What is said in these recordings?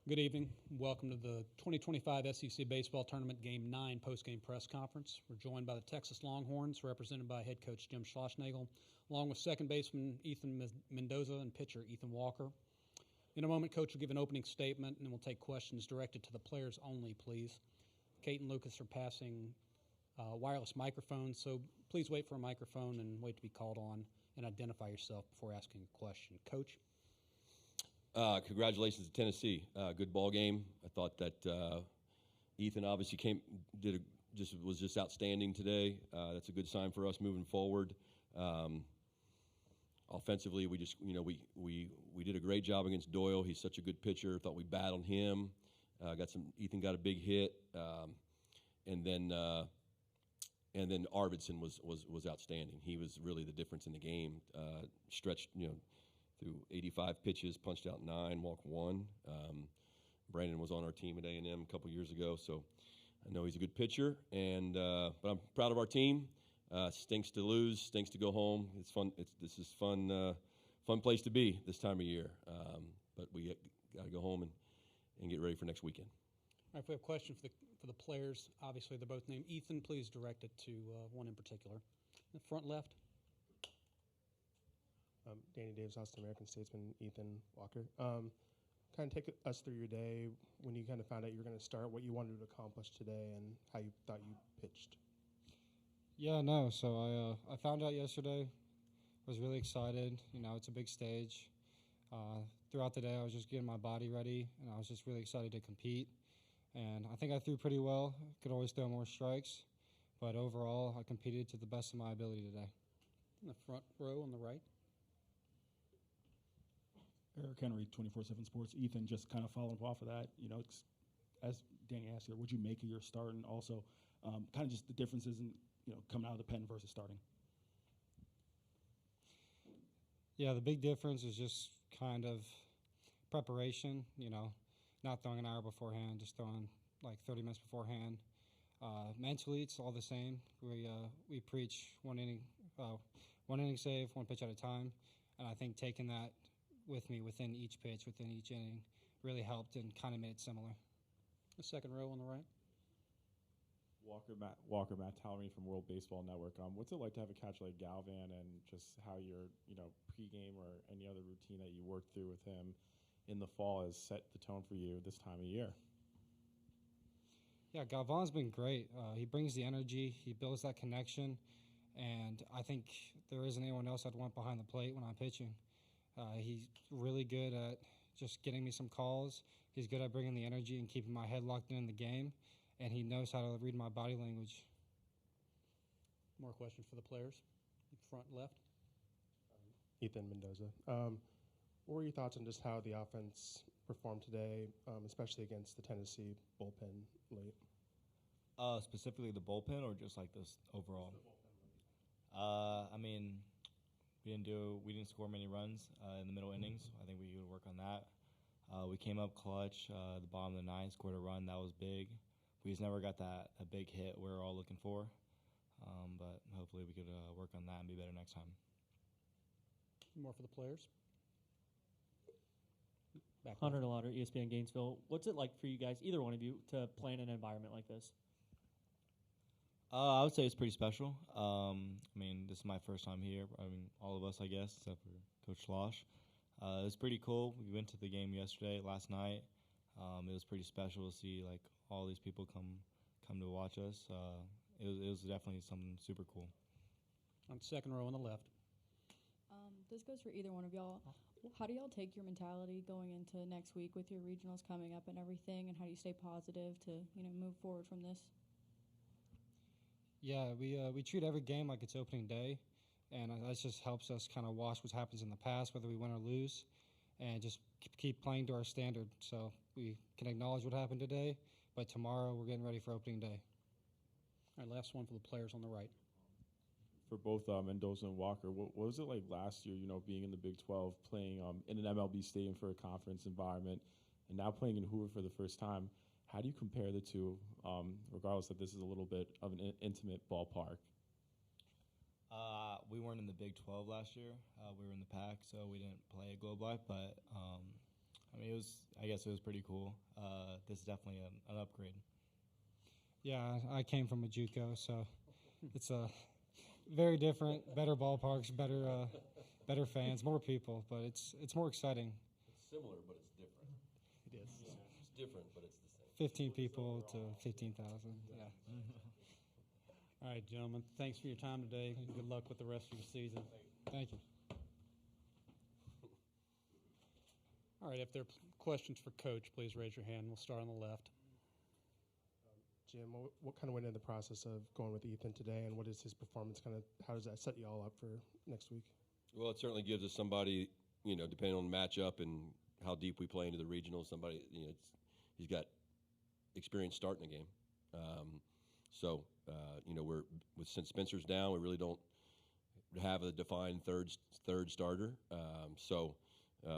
Good evening. Welcome to the 2025 SEC Baseball Tournament Game 9 postgame press conference. We're joined by the Texas Longhorns, represented by head coach Jim Schlossnagle, along with second baseman Ethan Mendoza and pitcher Ethan Walker. In a moment, Coach will give an opening statement, and then we'll take questions directed to the players only, please. Kate and Lucas are passing wireless microphones, so please wait for a microphone and wait to be called on and identify yourself before asking a question. Coach? Congratulations to Tennessee. Good ball game. I thought that Ethan obviously was just outstanding today. That's a good sign for us moving forward. Offensively, we did a great job against Doyle. He's such a good pitcher. Thought we battled him. Ethan got a big hit, and then Arvidsson was outstanding. He was really the difference in the game. Stretched through 85 pitches, punched out 9, walked 1. Brandon was on our team at A&M a couple years ago, so I know he's a good pitcher. But I'm proud of our team. Stinks to lose, stinks to go home. It's fun. This is fun place to be this time of year. But we got to go home and get ready for next weekend. All right, if we have a question for the players, obviously they're both named Ethan. Please direct it to one in particular. The front left. Danny Davis, Austin American Statesman, Ethan Walker. Kind of take us through your day when you kind of found out you were going to start, what you wanted to accomplish today, and how you thought you pitched. Yeah, no. So I found out yesterday. Was really excited. It's a big stage. Throughout the day, I was just getting my body ready, and I was just really excited to compete. And I think I threw pretty well. Could always throw more strikes, but overall, I competed to the best of my ability today. In the front row on the right. Eric Henry, 24/7 Sports. Ethan, just kind of following off of that, as Danny asked here, what'd you make of your start, and also kind of just the differences in coming out of the pen versus starting? Yeah, the big difference is just kind of preparation. Not throwing an hour beforehand, just throwing like 30 minutes beforehand. Mentally, it's all the same. We preach one inning save, one pitch at a time, and I think taking that with me within each pitch, within each inning, really helped and kind of made it similar. The second row on the right. Matt Tallery from World Baseball Network. What's it like to have a catch like Galvan, and just how your pregame or any other routine that you worked through with him in the fall has set the tone for you this time of year? Yeah, Galvan's been great. He brings the energy, he builds that connection, and I think there isn't anyone else I'd want behind the plate when I'm pitching. He's really good at just getting me some calls. He's good at bringing the energy and keeping my head locked in the game, and he knows how to read my body language. More questions for the players. Front left. Ethan Mendoza. What were your thoughts on just how the offense performed today, especially against the Tennessee bullpen late? Specifically the bullpen, or just like this overall? We didn't score many runs in the middle innings. I think we could work on that. We came up clutch. The bottom of the ninth, scored a run. That was big. We just never got a big hit we were all looking for. But hopefully we could work on that and be better next time. More for the players. Hunter Lauder, ESPN Gainesville. What's it like for you guys, either one of you, to play in an environment like this? I would say it's pretty special. This is my first time here. All of us, I guess, except for Coach Schloss. It was pretty cool. We went to the game last night. It was pretty special to see all these people come to watch us. It was definitely something super cool. On second row on the left. This goes for either one of y'all. How do y'all take your mentality going into next week with your regionals coming up and everything, and how do you stay positive to move forward from this? Yeah, we treat every game like it's opening day, and that just helps us kind of watch what happens in the past, whether we win or lose, and just keep playing to our standard. So we can acknowledge what happened today, but tomorrow we're getting ready for opening day. All right, last one for the players on the right. For both Mendoza and Walker, what was it like last year, being in the Big 12, playing in an MLB stadium for a conference environment, and now playing in Hoover for the first time? How do you compare the two, regardless that this is a little bit of an intimate ballpark? We weren't in the Big 12 last year. We were in the Pac, so we didn't play at Globe Life. But I mean, I guess it was pretty cool. This is definitely an upgrade. Yeah, I came from a JUCO, so it's a very different, better ballparks, better fans, more people, but it's more exciting. It's similar, but it's different. It is. It's different, but it's the same. 15 people to 15,000. Yeah. All right, gentlemen. Thanks for your time today. Good luck with the rest of your season. Thank you. All right, if there are questions for Coach, please raise your hand. We'll start on the left. Jim, what kind of went into the process of going with Ethan today, and what is his performance how does that set you all up for next week? Well, it certainly gives us somebody, depending on the matchup and how deep we play into the regional, somebody, he's got experience starting a game. Since Spencer's down, we really don't have a defined third starter.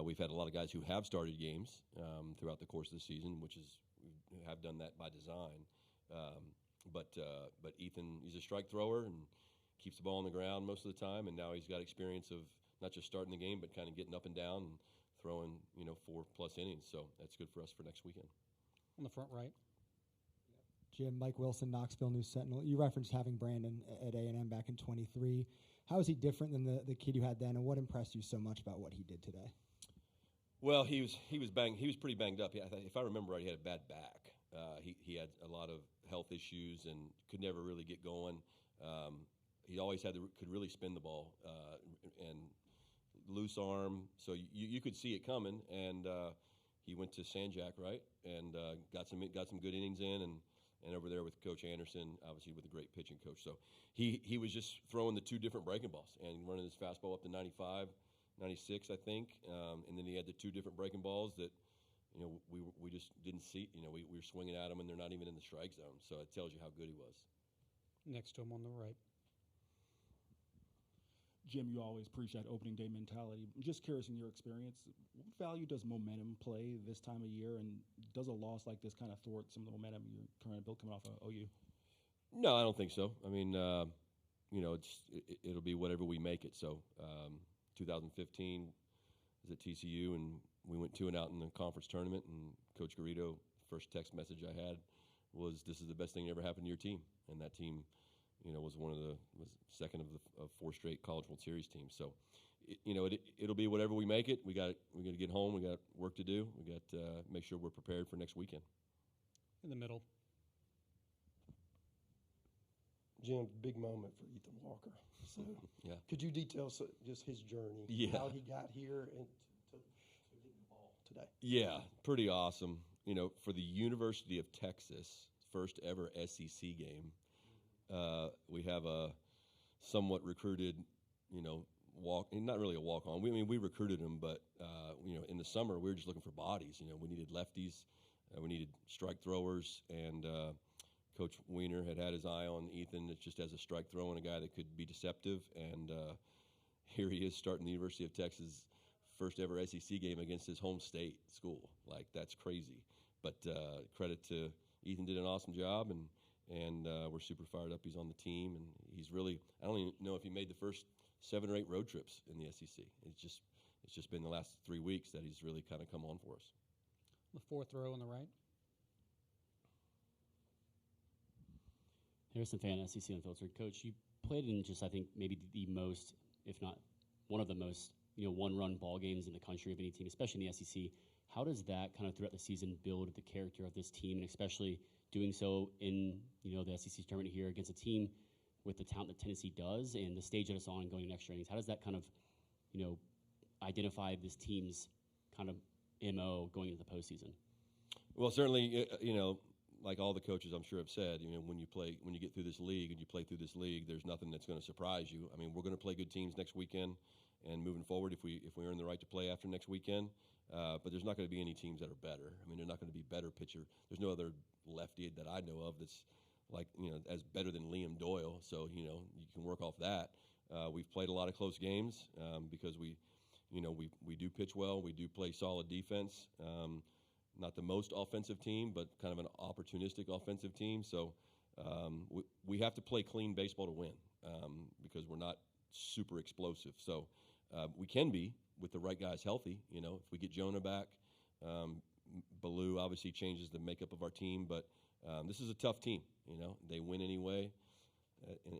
We've had a lot of guys who have started games throughout the course of the season, we have done that by design. But Ethan, he's a strike thrower and keeps the ball on the ground most of the time, and now he's got experience of not just starting the game, but kind of getting up and down and throwing, 4+ innings. So that's good for us for next weekend. On the front right. Jim, Mike Wilson, Knoxville News Sentinel. You referenced having Brandon at A&M back in 23. How is he different than the kid you had then, and what impressed you so much about what he did today? Well, he was pretty banged up. If I remember right, he had a bad back. He had a lot of health issues and could never really get going. He always could really spin the ball and loose arm, so you could see it coming. And he went to Sanjak, right, and got some good innings in, and over there with Coach Anderson, obviously with a great pitching coach. So he was just throwing the two different breaking balls and running his fastball up to 95, 96, I think, and then he had the two different breaking balls that we just didn't see. We were swinging at them and they're not even in the strike zone. So it tells you how good he was. Next to him on the right. Jim, you always preach that opening day mentality. I'm just curious, in your experience, what value does momentum play this time of year, and does a loss like this kind of thwart some of the momentum you're currently built coming off of OU? No, I don't think so. I mean, it'll be whatever we make it. So 2015 was at TCU, and we went 2-0 in the conference tournament, and Coach Garrido, first text message I had was, "This is the best thing that ever happened to your team." And that team, was second of 4 straight College World Series teams. So, it'll be whatever we make it. We got to get home. We got work to do. We got to make sure we're prepared for next weekend. In the middle. Jim, big moment for Ethan Walker. So, yeah. Could you detail just his journey, how he got here and to get the ball today? Yeah, pretty awesome. For the University of Texas, first ever SEC game, we have a somewhat recruited, not really a walk-on. We recruited him, but, in the summer we were just looking for bodies. We needed lefties, we needed strike throwers, and Coach Weiner had his eye on Ethan just as a strike thrower and a guy that could be deceptive. And here he is starting the University of Texas' first ever SEC game against his home state school. Like, that's crazy. But credit to Ethan, did an awesome job, and we're super fired up. He's on the team, and he's really, I don't even know if he made the first 7 or 8 road trips in the SEC. It's just been the last 3 weeks that he's really kind of come on for us. The fourth row on the right. Harrison Fan, SEC Unfiltered. Coach, you played in just, I think, maybe the most, if not one of the most, one-run ball games in the country of any team, especially in the SEC. How does that kind of throughout the season build the character of this team, and especially doing so in, the SEC tournament here against a team with the talent that Tennessee does and the stage that it's on going in extra innings? How does that kind of, identify this team's kind of MO going into the postseason? Well, certainly, like all the coaches I'm sure have said, when you get through this league and you play through this league, there's nothing that's going to surprise you. I mean, we're going to play good teams next weekend, and moving forward, if we earn the right to play after next weekend, but there's not going to be any teams that are better. I mean, they're not going to be better pitcher. There's no other lefty that I know of that's as better than Liam Doyle. So you can work off that. We've played a lot of close games because we do pitch well. We do play solid defense. Not the most offensive team, but kind of an opportunistic offensive team. So we have to play clean baseball to win because we're not super explosive. So we can be with the right guys healthy. If we get Jonah back, Baloo obviously changes the makeup of our team, but this is a tough team. They win anyway.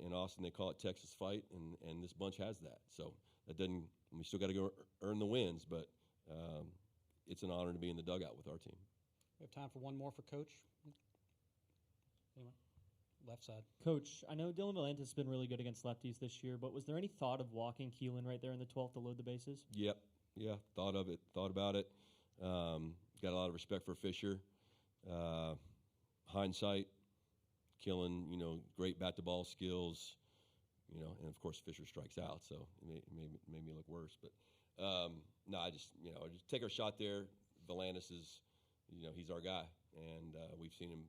In Austin, they call it Texas fight, and this bunch has that. So that doesn't. We still got to go earn the wins, but it's an honor to be in the dugout with our team. We have time for one more for Coach. Anyone? Left side. Coach, I know Dylan Valantis has been really good against lefties this year, but was there any thought of walking Keelan right there in the 12th to load the bases? Yep. Yeah, thought about it. Got a lot of respect for Fisher. Hindsight, Killen, great bat-to-ball skills, and of course Fisher strikes out, so it made me look worse. But no, I just take our shot there. Valantis is, he's our guy, and we've seen him,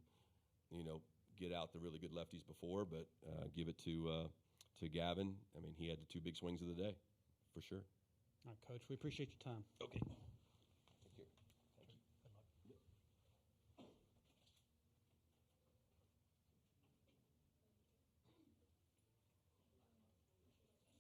get out the really good lefties before, but give it to Gavin. I mean, he had the two big swings of the day, for sure. All right, Coach, we appreciate your time. Okay.